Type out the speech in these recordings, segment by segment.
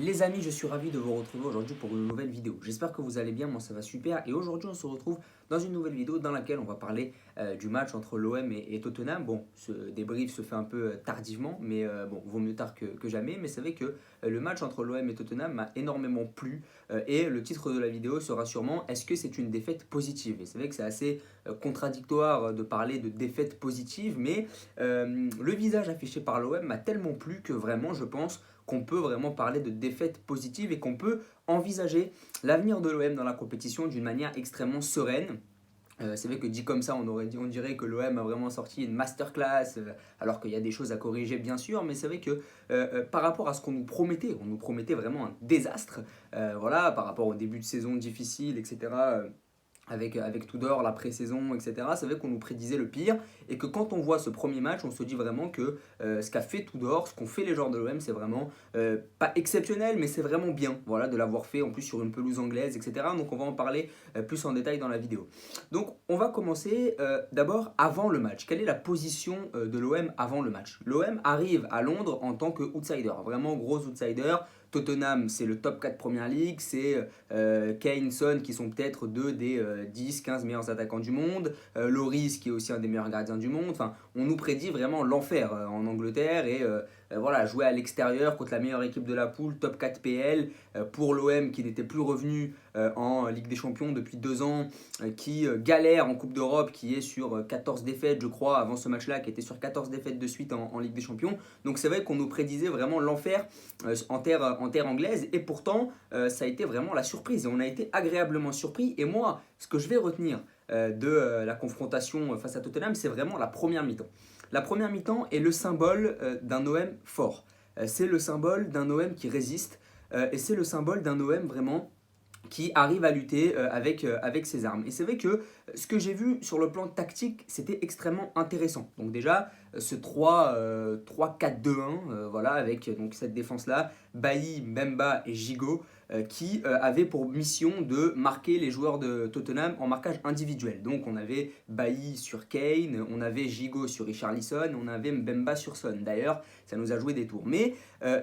Les amis, je suis ravi de vous retrouver aujourd'hui pour une nouvelle vidéo. J'espère que vous allez bien, moi ça va super. Et aujourd'hui, on se retrouve dans une nouvelle vidéo dans laquelle on va parler du match entre l'OM et Tottenham. Bon, ce débrief se fait un peu tardivement, mais bon, vaut mieux tard que jamais. Mais c'est vrai que le match entre l'OM et Tottenham m'a énormément plu. Et le titre de la vidéo sera sûrement est-ce que c'est une défaite positive? Et c'est vrai que c'est assez contradictoire de parler de défaite positive, mais le visage affiché par l'OM m'a tellement plu que vraiment, je pense qu'on peut vraiment parler de défaite positive et qu'on peut envisager l'avenir de l'OM dans la compétition d'une manière extrêmement sereine. C'est vrai que dit comme ça, on dirait que l'OM a vraiment sorti une masterclass, alors qu'il y a des choses à corriger bien sûr, mais c'est vrai que par rapport à ce qu'on nous promettait vraiment un désastre, voilà, par rapport au début de saison difficile, etc. Avec Tudor, la pré-saison, etc. C'est vrai qu'on nous prédisait le pire et que quand on voit ce premier match, on se dit vraiment que ce qu'a fait Tudor, ce qu'ont fait les joueurs de l'OM, c'est vraiment pas exceptionnel, mais c'est vraiment bien voilà, de l'avoir fait en plus sur une pelouse anglaise, etc. Donc on va en parler plus en détail dans la vidéo. Donc on va commencer d'abord avant le match. Quelle est la position de l'OM avant le match? L'OM arrive à Londres en tant que outsider, vraiment gros outsider. Tottenham, c'est le top 4 Première League, c'est Kane, Son qui sont peut-être deux des 10-15 meilleurs attaquants du monde, Lloris qui est aussi un des meilleurs gardiens du monde. Enfin, on nous prédit vraiment l'enfer en Angleterre et voilà, jouer à l'extérieur contre la meilleure équipe de la poule, top 4 PL, pour l'OM qui n'était plus revenu en Ligue des Champions depuis 2 ans, qui galère en Coupe d'Europe, qui est sur 14 défaites je crois avant ce match-là, qui était sur 14 défaites de suite en Ligue des Champions. Donc c'est vrai qu'on nous prédisait vraiment l'enfer en terre anglaise et pourtant ça a été vraiment la surprise et on a été agréablement surpris. Et moi, ce que je vais retenir de la confrontation face à Tottenham, c'est vraiment la première mi-temps. La première mi-temps est le symbole d'un OM fort. C'est le symbole d'un OM qui résiste et c'est le symbole d'un OM vraiment qui arrive à lutter avec ses armes. Et c'est vrai que ce que j'ai vu sur le plan tactique, c'était extrêmement intéressant. Donc déjà, ce 3-4-2-1, voilà, avec donc cette défense-là, Bailly, Mbemba et Gigot, qui avaient pour mission de marquer les joueurs de Tottenham en marquage individuel. Donc on avait Bailly sur Kane, on avait Gigot sur Richarlison, on avait Mbemba sur Son. D'ailleurs, ça nous a joué des tours. Mais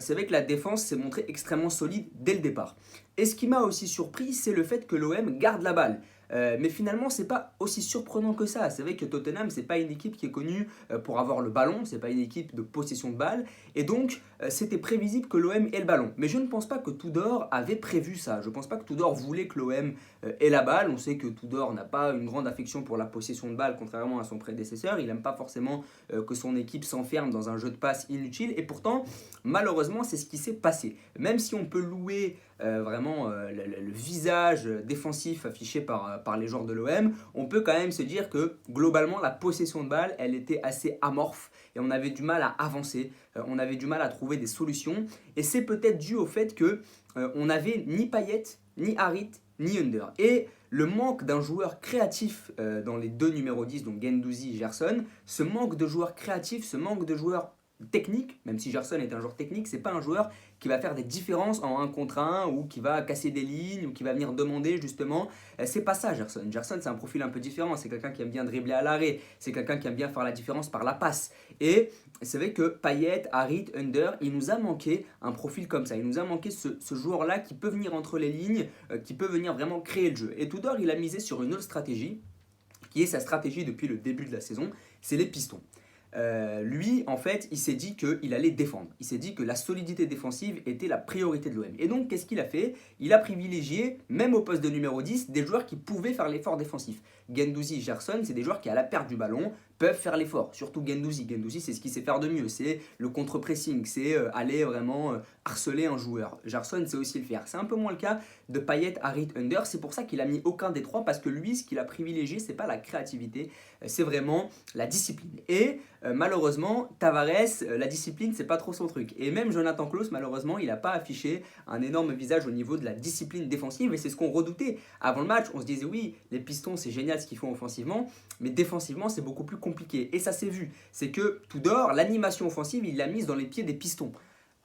c'est vrai que la défense s'est montrée extrêmement solide dès le départ. Et ce qui m'a aussi surpris, c'est le fait que l'OM garde la balle. Mais finalement, c'est pas aussi surprenant que ça. C'est vrai que Tottenham, c'est pas une équipe qui est connue pour avoir le ballon, c'est pas une équipe de possession de balle, et donc c'était prévisible que l'OM ait le ballon. Mais je ne pense pas que Tudor avait prévu ça. Je pense pas que Tudor voulait que l'OM ait la balle. On sait que Tudor n'a pas une grande affection pour la possession de balle, contrairement à son prédécesseur. Il n'aime pas forcément que son équipe s'enferme dans un jeu de passe inutile, et pourtant, malheureusement, c'est ce qui s'est passé. Même si on peut louer vraiment le visage défensif affiché par les joueurs de l'OM, on peut quand même se dire que globalement la possession de balle elle était assez amorphe et on avait du mal à avancer, on avait du mal à trouver des solutions et c'est peut-être dû au fait que on n'avait ni Payet, ni Harit, ni Under. Et le manque d'un joueur créatif dans les deux numéros 10, donc Guendouzi et Gerson, ce manque de joueurs créatifs, ce manque de joueurs technique, même si Gerson est un joueur technique, c'est pas un joueur qui va faire des différences en 1 contre 1 ou qui va casser des lignes ou qui va venir demander justement. C'est pas ça Gerson. Gerson c'est un profil un peu différent, c'est quelqu'un qui aime bien dribbler à l'arrêt, c'est quelqu'un qui aime bien faire la différence par la passe. Et c'est vrai que Payet, Harit, Under, il nous a manqué un profil comme ça, il nous a manqué ce joueur-là qui peut venir entre les lignes, qui peut venir vraiment créer le jeu. Et Tudor il a misé sur une autre stratégie, qui est sa stratégie depuis le début de la saison, c'est les pistons. Lui, en fait, il s'est dit qu'il allait défendre. Il s'est dit que la solidité défensive était la priorité de l'OM. Et donc, qu'est-ce qu'il a fait? Il a privilégié, même au poste de numéro 10, des joueurs qui pouvaient faire l'effort défensif. Guendouzi, Gerson, c'est des joueurs qui, à la perte du ballon, peuvent faire l'effort. Surtout Guendouzi. Guendouzi, c'est ce qu'il sait faire de mieux. C'est le contre-pressing. C'est aller vraiment harceler un joueur. Gerson sait aussi le faire. C'est un peu moins le cas de Payet, Harit, Under. C'est pour ça qu'il a mis aucun des trois, parce que lui, ce qu'il a privilégié, c'est pas la créativité, c'est vraiment la discipline. Et malheureusement, Tavares, la discipline, c'est pas trop son truc. Et même Jonathan Klaus, malheureusement, il n'a pas affiché un énorme visage au niveau de la discipline défensive. Et c'est ce qu'on redoutait avant le match. On se disait, oui, les Pistons, c'est génial ce qu'ils font offensivement, mais défensivement, c'est beaucoup plus compliqué. Et ça s'est vu. C'est que Tudor, l'animation offensive, il l'a mise dans les pieds des Pistons.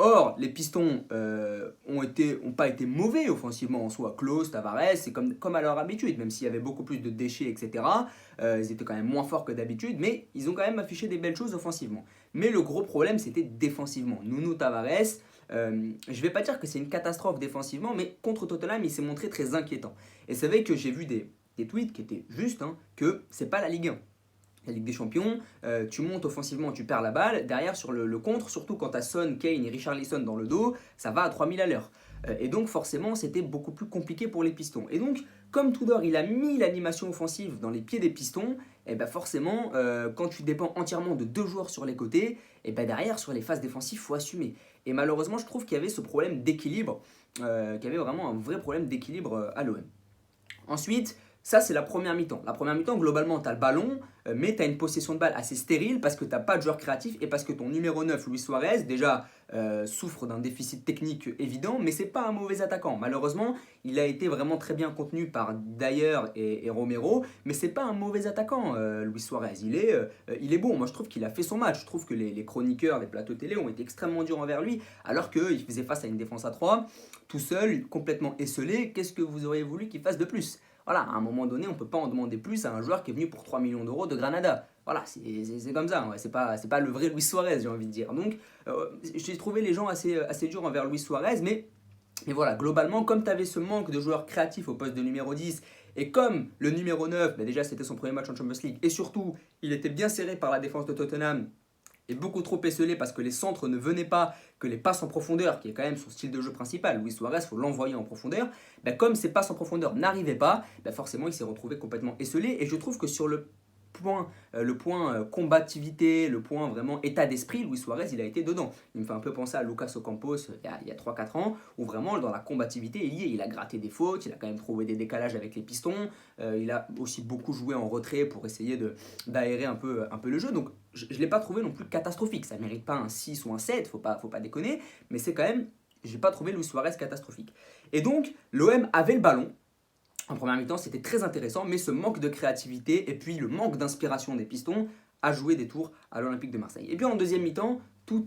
Or, les Pistons ont pas été mauvais offensivement en soi. Klose, Tavares, c'est comme à leur habitude, même s'il y avait beaucoup plus de déchets, etc. Ils étaient quand même moins forts que d'habitude, mais ils ont quand même affiché des belles choses offensivement. Mais le gros problème, c'était défensivement. Nuno Tavares, je vais pas dire que c'est une catastrophe défensivement, mais contre Tottenham, il s'est montré très inquiétant. Et c'est vrai que j'ai vu des tweets qui étaient justes, hein, que c'est pas la Ligue 1. La Ligue des Champions, tu montes offensivement, tu perds la balle. Derrière, sur le contre, surtout quand tu as Son, Kane et Richarlison dans le dos, ça va à 3000 à l'heure. Et donc, forcément, c'était beaucoup plus compliqué pour les Pistons. Et donc, comme Tudor, il a mis l'animation offensive dans les pieds des Pistons, et ben forcément, quand tu dépends entièrement de deux joueurs sur les côtés, et ben derrière, sur les phases défensives, il faut assumer. Et malheureusement, je trouve qu'il y avait ce problème d'équilibre, qu'il y avait vraiment un vrai problème d'équilibre à l'OM. Ensuite, ça c'est la première mi-temps. La première mi-temps, globalement, tu as le ballon, mais tu as une possession de balle assez stérile parce que tu n'as pas de joueur créatif et parce que ton numéro 9, Luis Suarez, déjà souffre d'un déficit technique évident, mais c'est pas un mauvais attaquant. Malheureusement, il a été vraiment très bien contenu par Dyer et Romero, mais c'est pas un mauvais attaquant, Luis Suarez. Il est bon. Moi, je trouve qu'il a fait son match. Je trouve que les chroniqueurs des plateaux télé ont été extrêmement durs envers lui, alors qu'il faisait face à une défense à 3, tout seul, complètement esselé. Qu'est-ce que vous auriez voulu qu'il fasse de plus? Voilà, à un moment donné, on ne peut pas en demander plus à un joueur qui est venu pour 3 millions d'euros de Granada. Voilà, c'est comme ça, ouais. C'est pas le vrai Luis Suarez, j'ai envie de dire. Donc, j'ai trouvé les gens assez durs envers Luis Suarez, mais voilà, globalement, comme tu avais ce manque de joueurs créatifs au poste de numéro 10, et comme le numéro 9, bah déjà c'était son premier match en Champions League, et surtout, il était bien serré par la défense de Tottenham, et beaucoup trop esselé parce que les centres ne venaient pas, que les passes en profondeur, qui est quand même son style de jeu principal, Luis Suarez, il faut l'envoyer en profondeur, comme ces passes en profondeur n'arrivaient pas, forcément il s'est retrouvé complètement esselé, et je trouve que sur le point combativité, le point vraiment état d'esprit, Luis Suarez il a été dedans. Il me fait un peu penser à Lucas Ocampos il y a 3-4 ans, où vraiment dans la combativité il y est, il a gratté des fautes, il a quand même trouvé des décalages avec les pistons, il a aussi beaucoup joué en retrait pour essayer d'aérer un peu le jeu, donc je ne l'ai pas trouvé non plus catastrophique, ça ne mérite pas un 6 ou un 7, faut pas déconner, mais c'est quand même, je n'ai pas trouvé Luis Suarez catastrophique. Et donc l'OM avait le ballon. En première mi-temps, c'était très intéressant, mais ce manque de créativité et puis le manque d'inspiration des Pistons a joué des tours à l'Olympique de Marseille. Et puis en deuxième mi-temps, tout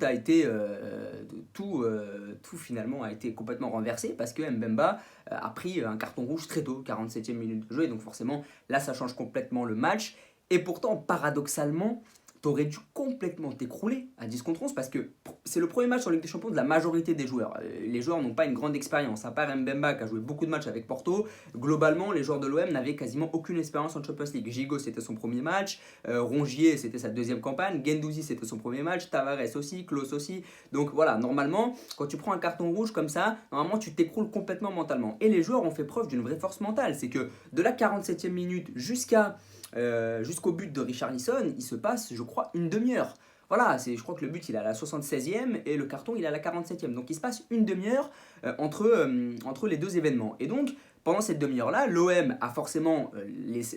finalement a été complètement renversé parce que Mbemba a pris un carton rouge très tôt, 47e minute de jeu, et donc forcément là ça change complètement le match. Et pourtant, paradoxalement, t'aurais dû complètement t'écrouler à 10 contre 11 parce que c'est le premier match en Ligue des Champions de la majorité des joueurs. Les joueurs n'ont pas une grande expérience. À part Mbemba qui a joué beaucoup de matchs avec Porto, globalement, les joueurs de l'OM n'avaient quasiment aucune expérience en Champions League. Gigot, c'était son premier match. Rongier, c'était sa deuxième campagne. Guendouzi, c'était son premier match. Tavares aussi. Klose aussi. Donc voilà, normalement, quand tu prends un carton rouge comme ça, normalement, tu t'écroules complètement mentalement. Et les joueurs ont fait preuve d'une vraie force mentale. C'est que de la 47e minute jusqu'au but de Richarlison, il se passe, je crois, une demi-heure. Voilà, je crois que le but il est à la 76e et le carton il est à la 47e. Donc il se passe une demi-heure entre les deux événements. Et donc pendant cette demi-heure-là, l'OM a forcément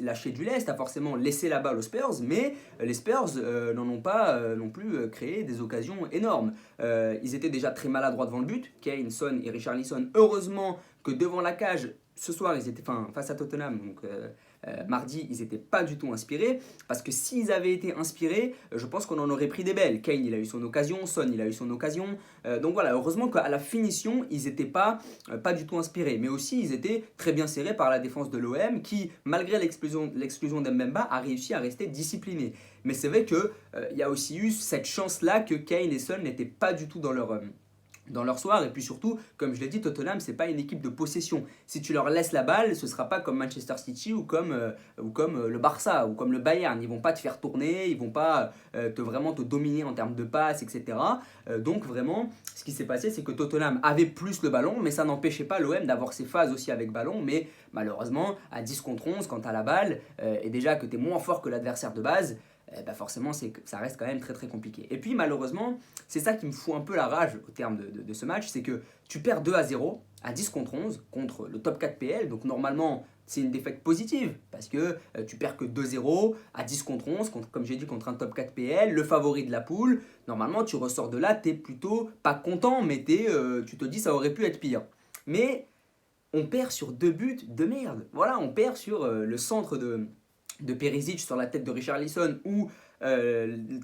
lâché du lest, a forcément laissé la balle aux Spurs, mais les Spurs n'en ont pas non plus créé des occasions énormes. Ils étaient déjà très maladroits devant le but, Kane, Son et Richarlison. Heureusement que devant la cage, ce soir, ils étaient face à Tottenham, donc mardi, ils n'étaient pas du tout inspirés, parce que s'ils avaient été inspirés, je pense qu'on en aurait pris des belles. Kane, il a eu son occasion, Son, il a eu son occasion. Donc voilà, heureusement qu'à la finition, ils n'étaient pas du tout inspirés. Mais aussi, ils étaient très bien serrés par la défense de l'OM, qui, malgré l'exclusion d'Mbemba, a réussi à rester discipliné. Mais c'est vrai qu'il y a aussi eu cette chance-là que Kane et Son n'étaient pas du tout dans leur soir, et puis surtout, comme je l'ai dit, Tottenham, c'est pas une équipe de possession. Si tu leur laisses la balle, ce sera pas comme Manchester City ou comme le Barça ou comme le Bayern. Ils vont pas te faire tourner, ils vont pas vraiment te dominer en termes de passes, etc. Donc vraiment, ce qui s'est passé, c'est que Tottenham avait plus le ballon, mais ça n'empêchait pas l'OM d'avoir ses phases aussi avec ballon. Mais malheureusement, à 10 contre 11, quand tu as la balle, et déjà que tu es moins fort que l'adversaire de base, forcément ça reste quand même très très compliqué. Et puis malheureusement, c'est ça qui me fout un peu la rage au terme de ce match, c'est que tu perds 2-0 à 10 contre 11 contre le top 4 PL, donc normalement c'est une défaite positive parce que tu perds que 2-0 à 10 contre 11, comme j'ai dit, contre un top 4 PL, le favori de la poule. Normalement tu ressors de là, t'es plutôt pas content, mais tu te dis ça aurait pu être pire. Mais on perd sur 2 buts de merde. Voilà, on perd sur le centre de Perisic sur la tête de Richarlison, où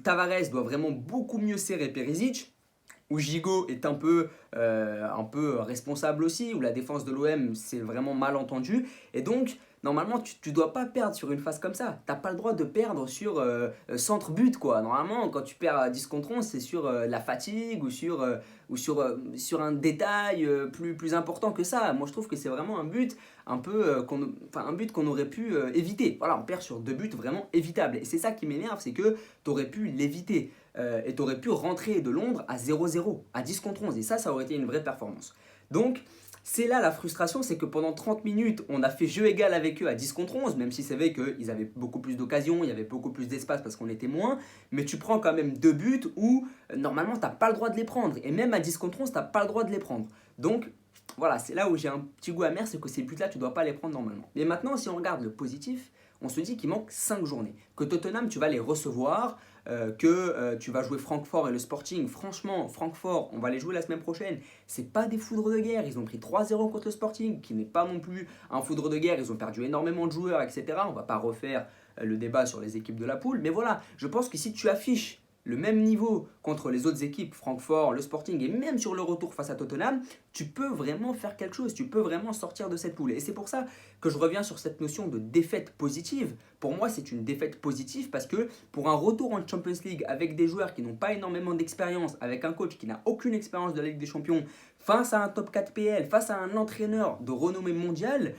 Tavares doit vraiment beaucoup mieux serrer Perisic, où Gigot est un peu responsable aussi, où la défense de l'OM c'est vraiment mal entendu. Et donc, normalement, tu dois pas perdre sur une phase comme ça. T'as pas le droit de perdre sur centre-but, quoi. Normalement, quand tu perds à 10 contre 11, c'est sur la fatigue ou sur un détail plus important que ça. Moi, je trouve que c'est vraiment un but un but qu'on aurait pu éviter. Voilà, on perd sur 2 buts vraiment évitables. Et c'est ça qui m'énerve, c'est que tu aurais pu l'éviter. Et tu aurais pu rentrer de Londres à 0-0, à 10 contre 11. Et ça aurait été une vraie performance. Donc, c'est là la frustration, c'est que pendant 30 minutes, on a fait jeu égal avec eux à 10 contre 11, même si c'est vrai qu'ils avaient beaucoup plus d'occasions, il y avait beaucoup plus d'espace parce qu'on était moins, mais tu prends quand même 2 buts où normalement tu n'as pas le droit de les prendre, et même à 10 contre 11, tu n'as pas le droit de les prendre. Donc voilà, c'est là où j'ai un petit goût amer, c'est que ces buts-là, tu ne dois pas les prendre normalement. Mais maintenant, si on regarde le positif, on se dit qu'il manque 5 journées, que Tottenham, tu vas les recevoir, que tu vas jouer Francfort et le Sporting. Franchement, Francfort, on va les jouer la semaine prochaine. C'est pas des foudres de guerre. Ils ont pris 3-0 contre le Sporting, qui n'est pas non plus un foudre de guerre. Ils ont perdu énormément de joueurs, etc. On va pas refaire le débat sur les équipes de la poule. Mais voilà, je pense que si tu affiches le même niveau contre les autres équipes, Francfort, le Sporting, et même sur le retour face à Tottenham, tu peux vraiment faire quelque chose, tu peux vraiment sortir de cette poule. Et c'est pour ça que je reviens sur cette notion de défaite positive. Pour moi, c'est une défaite positive parce que pour un retour en Champions League avec des joueurs qui n'ont pas énormément d'expérience, avec un coach qui n'a aucune expérience de la Ligue des Champions, face à un top 4 PL, face à un entraîneur de renommée mondiale,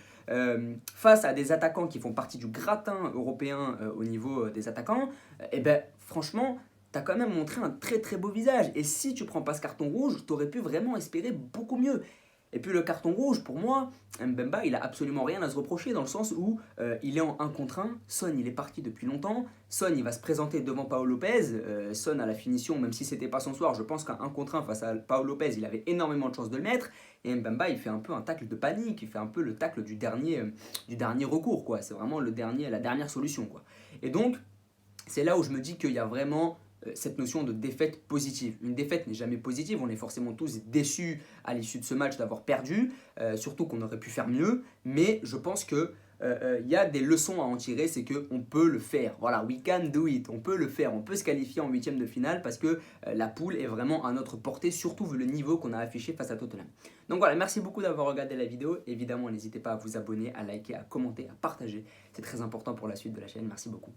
face à des attaquants qui font partie du gratin européen au niveau des attaquants, et ben franchement, tu as quand même montré un très très beau visage. Et si tu prends pas ce carton rouge, tu aurais pu vraiment espérer beaucoup mieux. Et puis le carton rouge, pour moi, Mbemba, il a absolument rien à se reprocher dans le sens où il est en 1 contre 1. Son, il est parti depuis longtemps. Son, il va se présenter devant Paolo Lopez. Son, à la finition, même si c'était pas son soir, je pense qu'un 1 contre 1 face à Paolo Lopez, il avait énormément de chances de le mettre. Et Mbemba, il fait un peu un tacle de panique. Il fait un peu le tacle du dernier recours, quoi. C'est vraiment la dernière solution, quoi. Et donc, c'est là où je me dis qu'il y a vraiment cette notion de défaite positive. Une défaite n'est jamais positive, on est forcément tous déçus à l'issue de ce match d'avoir perdu, surtout qu'on aurait pu faire mieux, mais je pense que y a des leçons à en tirer, c'est qu'on peut le faire. Voilà, we can do it, on peut le faire, on peut se qualifier en huitième de finale parce que la poule est vraiment à notre portée, surtout vu le niveau qu'on a affiché face à Tottenham. Donc voilà, merci beaucoup d'avoir regardé la vidéo. Évidemment, n'hésitez pas à vous abonner, à liker, à commenter, à partager. C'est très important pour la suite de la chaîne. Merci beaucoup.